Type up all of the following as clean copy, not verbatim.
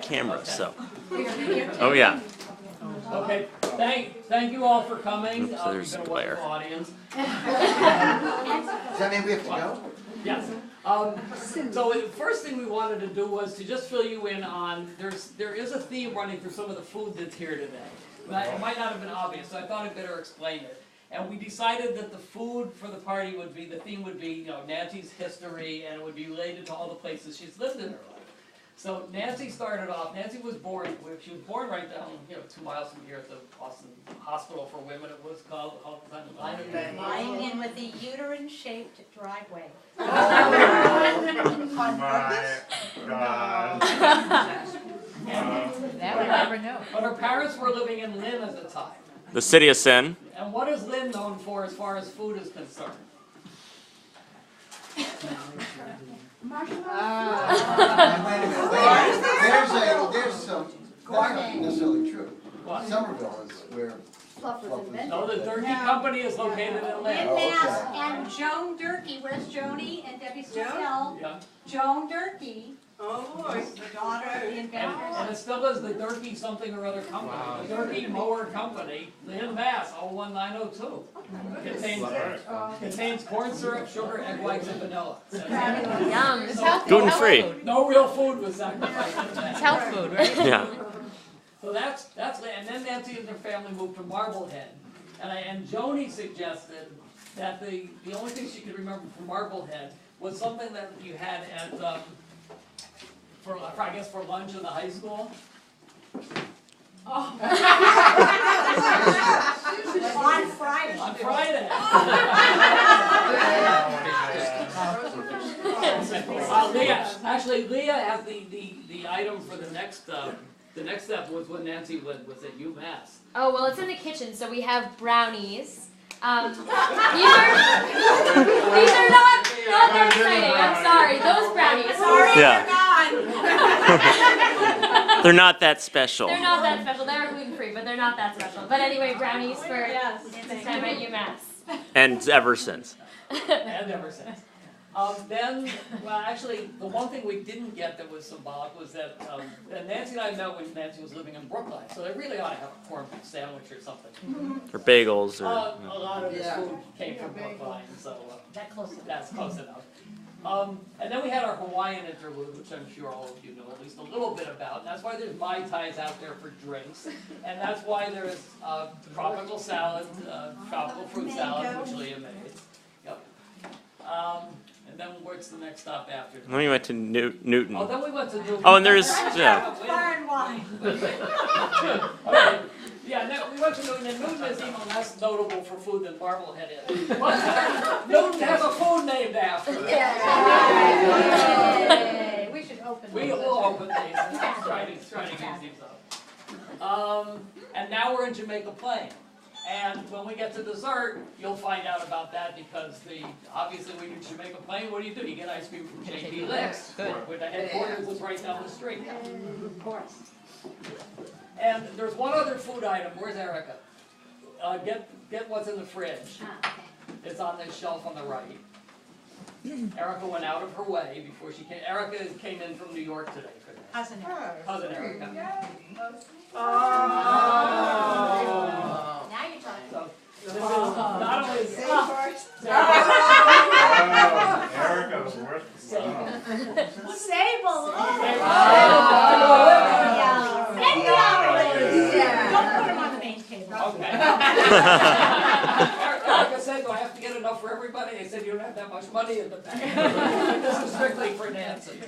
cameras, so. Oh, yeah. Okay, thank you all for coming. Oops, there's You've been a glare. wonderful audience. Does that mean we have to go? Yes. So the first thing we wanted to do was to just fill you in on, there is a theme running through some of the food that's here today. It might not have been obvious, so I thought I'd better explain it. And we decided that the food for the party would be, the theme would be, Nancy's history, and it would be related to all the places she's lived in her life. So Nancy started off, Nancy was born, she was born right down, 2 miles from here at the Boston Hospital for Women, it was called, Lying in with a uterine-shaped driveway. My God. That we never know. But her parents were living in Lynn at the time. The city of sin. And what is Lynn known for as far as food is concerned? Wait a minute, there's some, that's not necessarily true. What? Somerville is where Fluff was invented. No, the Durkee Company is located in Lynn. Lynn, Mass, and Joan Durkee, where's Joni and Debbie Stossel? Yeah. Joan Durkee, Oh, boy. the daughter of the And inventor. it still is the Durkee something or other company. The Durkee Mower Company, Lynn, Mass, 01902. Contains corn syrup, sugar, egg whites, and vanilla. Yum. It's So- healthy. Gluten-free. Health food. No real food was sacrificed in It's that. health food, right? Yeah. So that's and then Nancy and her family moved to Marblehead, and Joni suggested that the only thing she could remember from Marblehead was something that you had at for lunch in the high school. On Friday. On Friday. Leah has the item for the next step was what Nancy was at UMass. Oh, well, it's in the kitchen, so we have brownies. These are not that exciting. I'm sorry. Those brownies. Yeah. They're not that special. They're not that special. They're gluten-free, but they're not that special. But anyway, brownies for Nancy's time at UMass. And ever since. And ever since. Actually, the one thing we didn't get that was symbolic was that Nancy and I met when Nancy was living in Brookline, so they really ought to have a corned beef sandwich or something. Or bagels or. A lot of this food came from Brookline, so that's close enough. And then we had our Hawaiian interlude, which I'm sure all of you know at least a little bit about, and that's why there's Mai Tais out there for drinks, and that's why there's tropical salad, tropical fruit salad, which Leah made. Yep. And then what's the next stop after? Then we went to Newton. Oh, then we went to Newton. Oh, and there's, yeah. Foreign wine. Okay. Yeah, we went to Newton, and Newton is even less notable for food than Marblehead is. But Newton has a food named after it. Yay. We should open We those. will open these and try to use these up. And now we're in Jamaica Plain. And when we get to dessert, you'll find out about that because obviously when you're in Jamaica Plain, what do? You get ice cream from J.P. Licks, where the headquarters is right down the street. Of course. And there's one other food item. Where's Erica? Get what's in the fridge. It's on this shelf on the right. Erica went out of her way before she came. Erica came in from New York today for this. Cousin Erica. Now you're talking. So this is not only Erica was worth Sable. Don't put them on the main table. Okay. Erica said, do I have to get enough for everybody? They said, you don't have that much money in the bank. This is strictly for Nancy.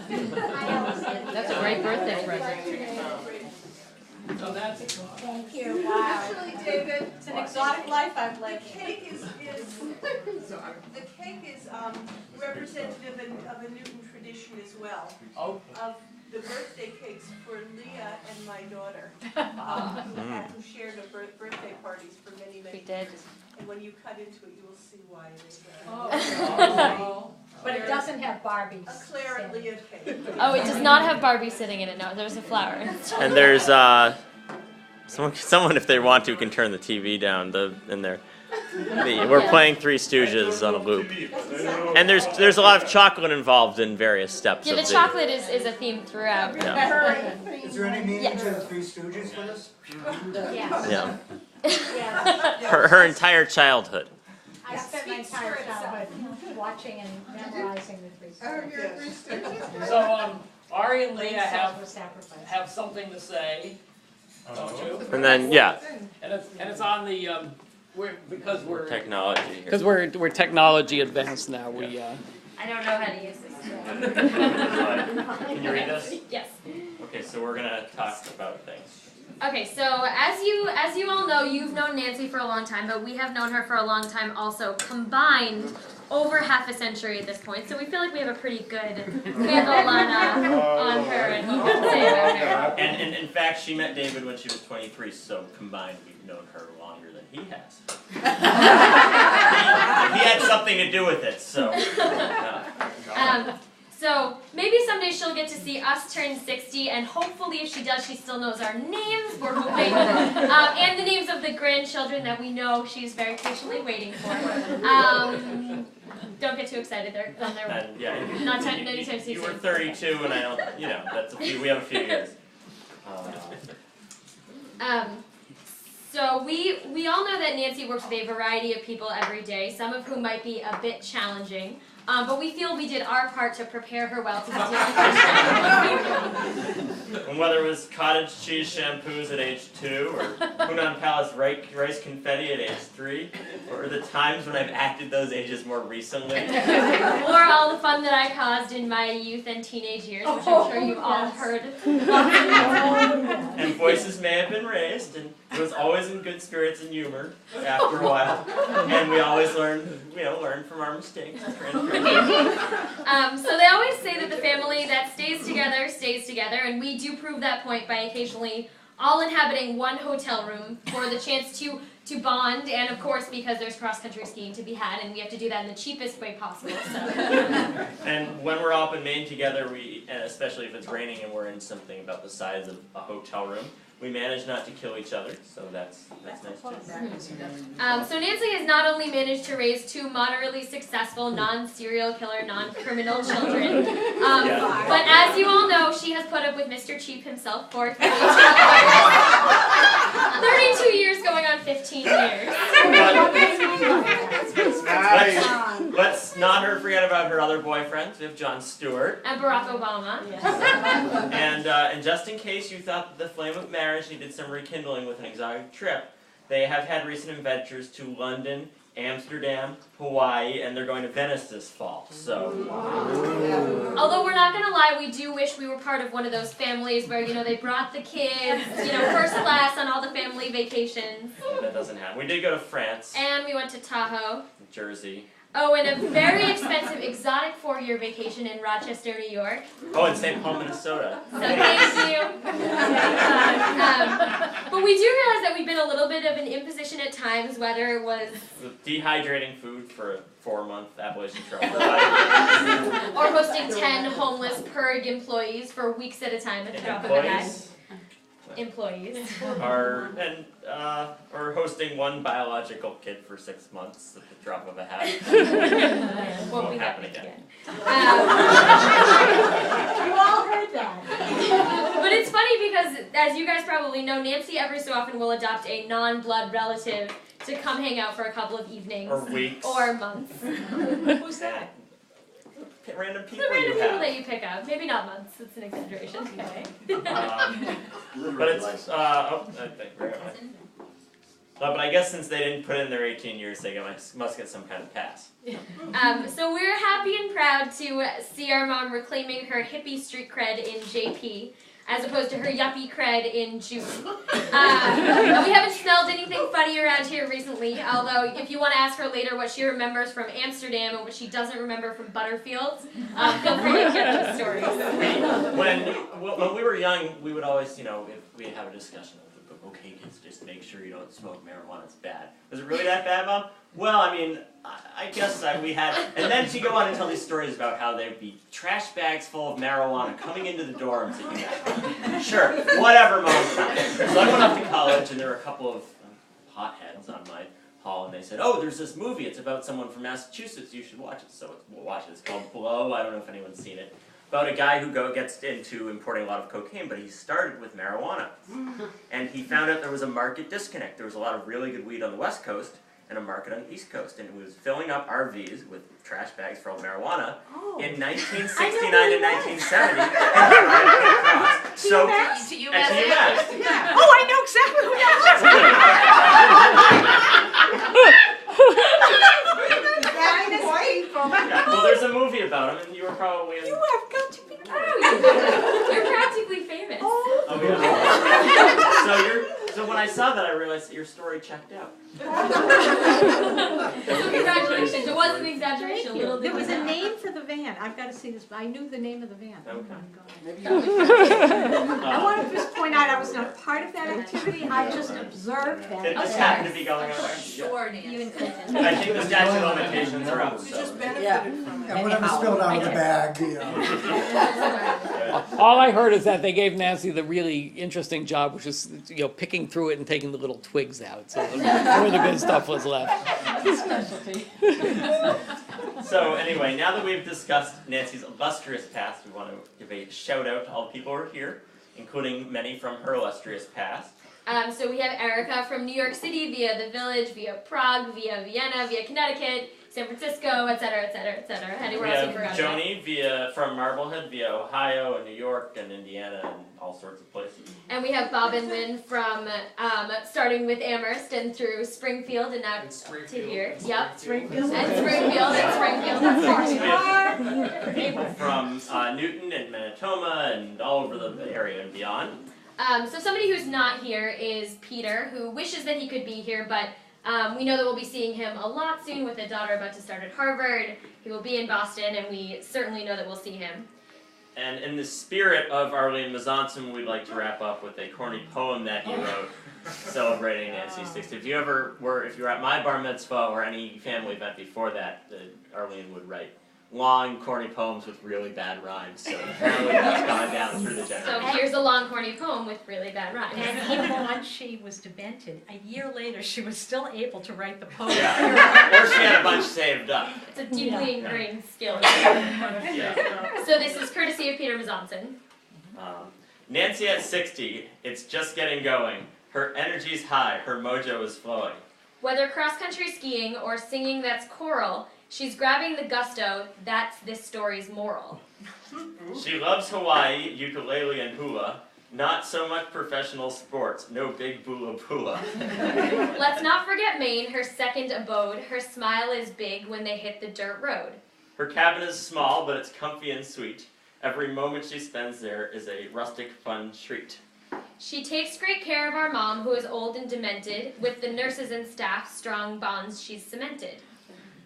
That's a great birthday present. So that's it. Thank you. Wow. Actually, David, It's an exotic life I've the lived. cake is representative of a Newton tradition as well, Oh, of the birthday cakes for Leah and my daughter, who shared birthday parties for many, many We did. years. And when you cut into it, you will see why it is But it doesn't have Barbies. a Claire and Leah cake. Oh, it does not have Barbie sitting in it. No, there's a flower. And there's someone if they want to can turn the TV down in there. We're playing Three Stooges on a loop. And there's a lot of chocolate involved in various steps Yeah, of the chocolate is a theme throughout. Yeah. Is there any meaning to the Three Stooges for this? Yeah. Her entire childhood. I spent my entire childhood watching and memorizing the Three Stooges. So, Ari and Leah Cells were sacrificed. have something to say, don't you? And then, yeah, And it's on the, because we're technology here. Because we're technology advanced now, we, I don't know how to use this. Can you read this? Yes. Okay, so we're gonna talk about things. Okay, so as you all know, you've known Nancy for a long time, but we have known her for a long time also, combined over half a century at this point. So we feel like we have a pretty good handle on her and what we can say about her. And in fact, she met David when she was 23, so combined we've known her longer than he has. He had something to do with it, so. So maybe someday she'll get to see us turn 60, and hopefully if she does, she still knows our names, we're hoping, and the names of the grandchildren that we know she's very patiently waiting for. Don't get too excited, they're on their way. And, yeah, Not anytime soon. you were 32, and I don't, that's we have a few years. So we all know that Nancy works with a variety of people every day, some of whom might be a bit challenging. But we feel we did our part to prepare her well to deal with those challenging people. And whether it was cottage cheese shampoos at age 2, or Hunan Palace rice confetti at age 3, or the times when I've acted those ages more recently. Or all the fun that I caused in my youth and teenage years, which I'm sure you've all heard. And voices may have been raised, and it was always in good spirits and humor after a while. And we always learn from our mistakes. So they always say that the family that stays together, and we do prove that point by occasionally all inhabiting one hotel room for the chance to bond, and of course because there's cross-country skiing to be had, and we have to do that in the cheapest way possible. So. And when we're up in Maine together, and especially if it's raining and we're in something about the size of a hotel room, we manage not to kill each other, so that's nice too. So Nancy has not only managed to raise 2 moderately successful, non-serial killer, non-criminal children, but as you all know, she has put up with Mr. Cheap himself for 32 years going on 15 years. Let's not forget about her other boyfriends. We have Jon Stewart. And Barack Obama. And just in case you thought that the flame of marriage needed some rekindling with an exotic trip, they have had recent adventures to London, Amsterdam, Hawaii, and they're going to Venice this fall. So, although we're not gonna lie, we do wish we were part of one of those families where they brought the kids, first class on all the family vacations. that doesn't happen. We did go to France, And we went to Tahoe. Jersey. Oh, and a very expensive exotic 4-year vacation in Rochester, New York. Oh, and St. Paul, Minnesota. So thank you. But we do realize that we've been a little bit of an imposition at times, whether it was Dehydrating food for a 4-month Appalachian Trail ride. or hosting 10 homeless PERG employees for weeks at a time at the drop of a hat. Employees. Or hosting one biological kid for 6 months at the drop of a hat. Won't be happen happening again. You all heard that. But it's funny because, as you guys probably know, Nancy every so often will adopt a non-blood relative to come hang out for a couple of evenings. Or weeks. Or months. who's that? Random The people random you people have. that you pick up. Maybe not months, it's an exaggeration. Okay. But it's, but I guess since they didn't put in their 18 years, they must get some kind of pass. So we're happy and proud to see our mom reclaiming her hippie street cred in JP, as opposed to her yuppie cred in June. And we haven't smelled anything funny around here recently, although if you want to ask her later what she remembers from Amsterdam and what she doesn't remember from Butterfield, feel free to get those stories. When we were young, we would always, if we have a discussion of, okay, kids, just make sure you don't smoke marijuana, it's bad. Was it really that bad, Mom? Well, I mean, I guess we had, and then she'd go on and tell these stories about how there'd be trash bags full of marijuana coming into the dorms at UMass. Sure, whatever, Mom. So I went off to college, and there were a couple of hotheads on my hall, and they said, "Oh, there's this movie. It's about someone from Massachusetts. You should watch it." So we'll watch it. It's called Blow. I don't know if anyone's seen it. About a guy who gets into importing a lot of cocaine, but he started with marijuana. And he found out there was a market disconnect. There was a lot of really good weed on the West Coast and a market on the East Coast. And he was filling up RVs with trash bags full of marijuana in 1969 and 1970. And trying to get across. So, To you, and to UMass. Oh, I know exactly who Yeah, well, there's a movie about him, and you were probably in... have got to be You're practically famous. Oh, yeah. So when I saw that, I realized that your story checked out. Congratulations. It was an exaggeration. A little There was a different. name for the van. I've got to see this. I knew the name of the van. Oh Okay. my God. Maybe I want to just point out I was not part of that activity. I just observed It that. just happened to be going on there. sure, You and Clinton. I think the statute of limitations are up, You so. just benefited from it. Yeah, whatever spilled out of the bag, All I heard is that they gave Nancy the really interesting job, which is, picking through it and taking the little twigs out. So where the good stuff was left. So anyway, now that we've discussed Nancy's illustrious past, we want to give a shout out to all the people who are here, including many from her illustrious past. So we have Erica from New York City via the Village, via Prague, via Vienna, via Connecticut, San Francisco, etc., etc., etc. We Anywhere else we have forgot Joni from Marblehead via Ohio and New York and Indiana and all sorts of places. And we have Bob and Lynn from starting with Amherst and through Springfield and now to here. Yep. Springfield. And Springfield. That's far. People from Newton and Manitoba and all over the area and beyond. So somebody who's not here is Peter, who wishes that he could be here, but we know that we'll be seeing him a lot soon with a daughter about to start at Harvard. He will be in Boston, and we certainly know that we'll see him. And in the spirit of Arlene Mizanson, we'd like to wrap up with a corny poem that he wrote celebrating Nancy's 60th. If you were at my bar mitzvah or any family event before that, Arlene would write long, corny poems with really bad rhymes. So apparently that's gone down through the So generations. here's a long, corny poem with really bad rhymes. And even once she was demented, a year later, she was still able to write the poem. Yeah. Or she had a bunch saved up. It's a deeply ingrained skill. Yeah. So this is courtesy of Peter Mizanson. Nancy at 60, it's just getting going. Her energy's high, her mojo is flowing. Whether cross-country skiing or singing that's choral, she's grabbing the gusto, that's this story's moral. She loves Hawaii, ukulele, and hula. Not so much professional sports, no big bula bula. Let's not forget Maine, her second abode. Her smile is big when they hit the dirt road. Her cabin is small, but it's comfy and sweet. Every moment she spends there is a rustic fun treat. She takes great care of our mom, who is old and demented. With the nurses and staff, strong bonds she's cemented.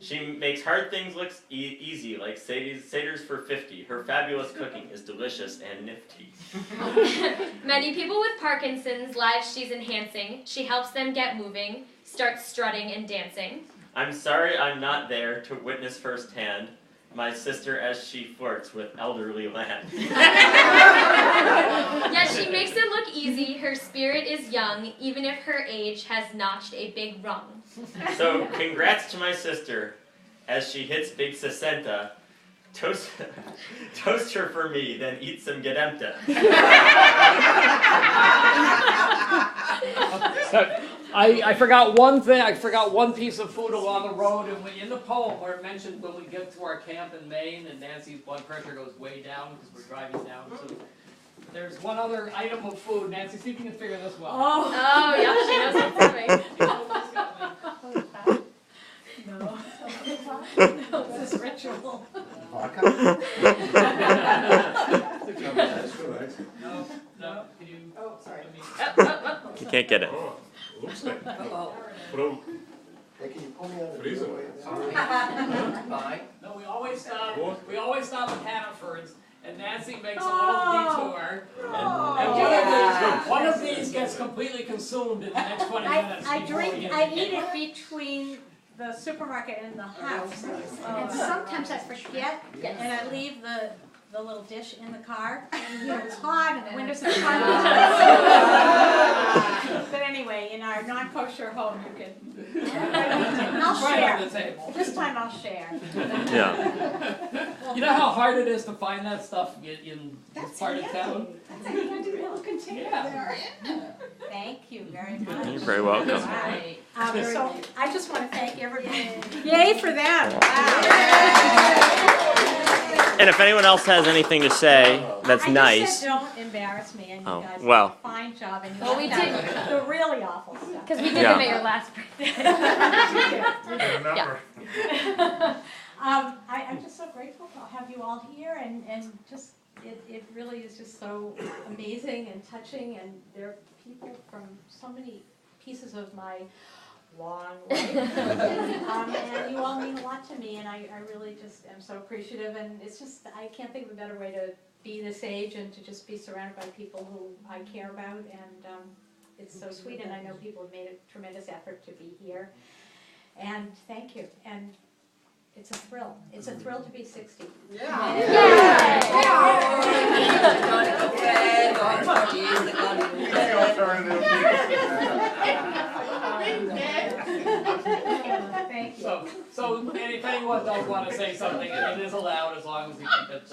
She makes hard things look easy, like Seder's for 50. Her fabulous cooking is delicious and nifty. Many people with Parkinson's lives she's enhancing. She helps them get moving, starts strutting and dancing. I'm sorry I'm not there to witness firsthand my sister as she flirts with elderly land. Yeah, she makes it look easy. Her spirit is young, even if her age has notched a big rung. So congrats to my sister as she hits big 60. Toast her for me, then eat some Gedempta. I forgot one thing. I forgot one piece of food along the road, and in the poem where it mentioned when we get to our camp in Maine and Nancy's blood pressure goes way down because we're driving down. So there's one other item of food. Nancy, see if you can figure this one. Oh, yeah, she knows what's coming. No. No, this is ritual. Vodka? No. Can you? Oh, sorry. You can't get it. Looks like. Uh-oh. From Hey, can you pull me out of the Freezer. way? No, we always stop. We always stop at Hannaford's, and Nancy makes a little detour. And one of these gets completely consumed in the next 20 minutes. I before we drink, get I to eat the it between the supermarket and the house. And sometimes I forget, and I leave the little dish in the car, and it's hot, and the windows are hot. But anyway, in our non-kosher home, you can I'll right share. on the table. This time I'll share. Yeah. You know how hard it is to find that stuff in this part of town? That's a handy little container Yeah. there. Thank you very much. You're very welcome. So I just want to thank everybody. Yay for them. And if anyone else has anything to say, that's I nice. just said don't embarrass me, and you Oh, guys well. did a fine job, and you Well, we left did. out the really awful stuff. Because we did Yeah. them at your last birthday. Remember, I'm just so grateful to have you all here, and just, it really is just so amazing and touching, and there are people from so many pieces of my long life. And you all mean a lot to me, and I really just am so appreciative, and it's just, I can't think of a better way to be this age and to just be surrounded by people who I care about, and it's so sweet, and I know people have made a tremendous effort to be here. And thank you, and it's a thrill. It's a thrill to be 60. the alternative. Thank you. So if anyone does want to say something, it is allowed as long as we keep it.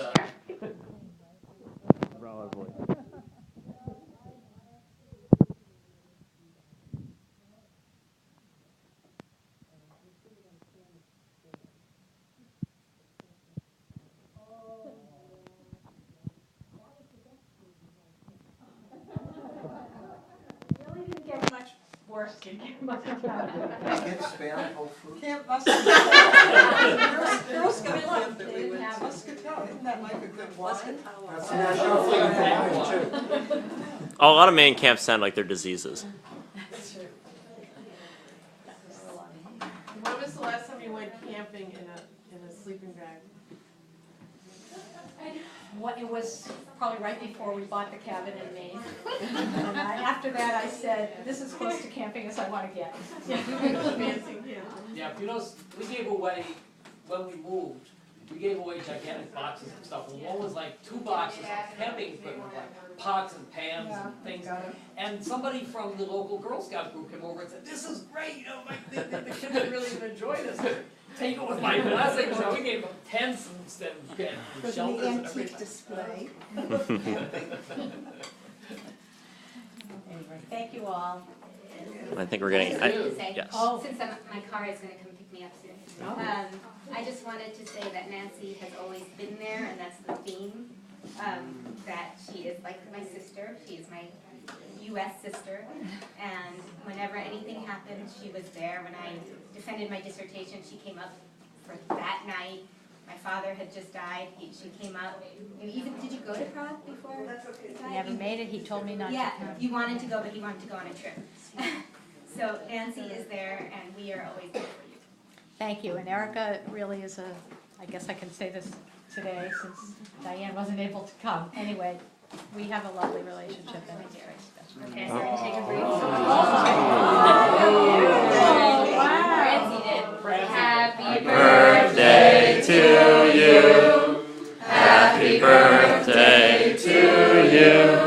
Really didn't get much worse. Didn't get much better. Get spam whole food. Camp Muscatel. Girl Scout Look, camp that they we didn't went have to. Muscatel, isn't that like a good wine? That's the national flavor of wine too. Oh, a lot of man camps sound like they're diseases. When was the last time you went camping in a sleeping bag? It was probably right before we bought the cabin in Maine. And after that, I said, this is as close to camping as I want to get. Fancy camping. Yeah, you know, we gave away, when we moved, we gave away gigantic boxes of stuff. And one was like 2 boxes of camping equipment, like pots and pans and things. And somebody from the local Girl Scout group came over and said, this is great, you know, like, the kids are really gonna enjoy this. Take it with my blessing, so we gave them tents and shelters and everything. display. Thank you all. I think we're getting. Yes. Oh. Since my car is going to come pick me up soon. I just wanted to say that Nancy has always been there, and that's the theme. That she is like my sister. She is my U.S. sister, and whenever anything happened, she was there. When I defended my dissertation, she came up for that night. My father had just died. She came up. Did you go to Prague before? That's okay. Never made it. He told me not to Yeah, come. you wanted to go, but he wanted to go on a trip. So Nancy is there, and we are always there for you. Thank you. And Erica really is I guess I can say this today since Diane wasn't able to come. Anyway, we have a lovely relationship, and it's very special. Okay, so I can take a break. Happy Birthday to you. Happy birthday to you.